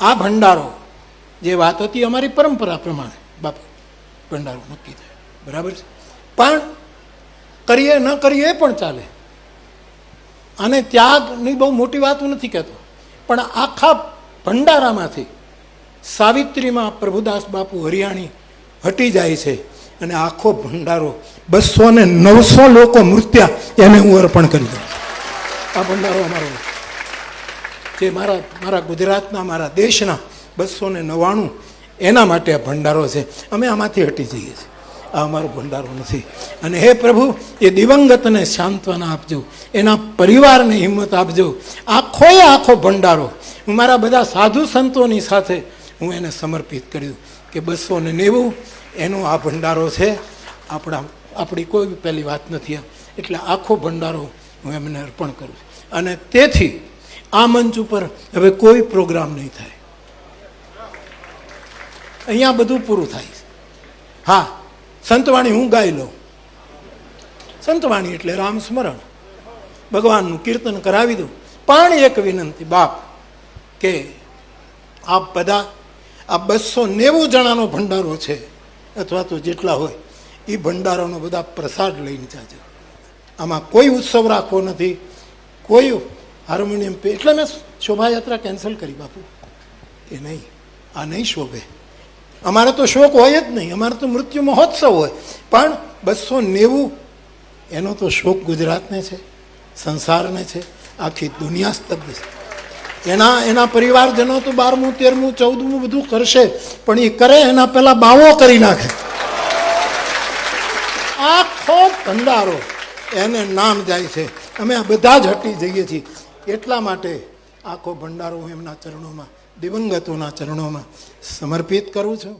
આ ભંડારો જે વાત હતી અમારી પરંપરા પ્રમાણે બાપુ ભંડારો નક્કી થાય, બરાબર છે. પણ કરીએ ન કરીએ એ પણ ચાલે. અને ત્યાગની બહુ મોટી વાત હું નથી કહેતો, પણ આખા ભંડારામાંથી સાવિત્રીમાં પ્રભુદાસ બાપુ હરિયાણી હટી જાય છે અને આખો ભંડારો 200 લોકો મૃત્યા એને હું અર્પણ કરી દઉં. આ ભંડારો અમારો જે મારા ગુજરાતના, મારા દેશના 299 એના માટે આ ભંડારો છે. અમે આમાંથી હટી જઈએ છીએ, આ અમારો ભંડારો નથી. અને હે પ્રભુ, એ દિવંગતને સાંત્વના આપજો, એના પરિવારને હિંમત આપજો. આખો ભંડારો હું મારા બધા સાધુ સંતોની સાથે હું એને સમર્પિત કર્યું કે 290 એનો આ ભંડારો છે. આપણી કોઈ પહેલી વાત નથી, એટલે આખો ભંડારો હું એમને અર્પણ કરું. અને તેથી આ મંચ ઉપર હવે કોઈ પ્રોગ્રામ નહીં થાય, અહીંયા બધું પૂરું થાય. હા, સંતવાણી હું ગાઈ લઉં. સંતવાણી એટલે રામ સ્મરણ, ભગવાનનું કીર્તન કરાવી દઉં. પણ એક વિનંતી બાપ, કે આપ બધા આ 290 જણાનો ભંડારો છે, અથવા તો જેટલા હોય એ ભંડારાનો બધા પ્રસાદ લઈને જાજો. આમાં કોઈ ઉત્સવ રાખવો નથી, કોઈ હાર્મોનિયમ પે. એટલે મેં શોભાયાત્રા કેન્સલ કરી બાપુ, કે નહીં, આ નહીં શોભે. અમારે તો શોક હોય જ નહીં, અમારે તો મૃત્યુ મહોત્સવ હોય. પણ 290 એનો તો શોક ગુજરાતને છે, સંસારને છે, આખી દુનિયા સ્તબ્ધ છે. એના પરિવારજનો તો 12મું 13મું 14મું બધું કરશે, પણ એ કરે એના પહેલા બાવો કરી નાખે. આખો ભંડારો એને નામ જાય છે. અમે આ બધા જ હટી જઈએ છીએ. એટલા માટે આખો ભંડારો હું એમના ચરણોમાં, દિવંગતોના ચરણોમાં સમર્પિત કરું છું.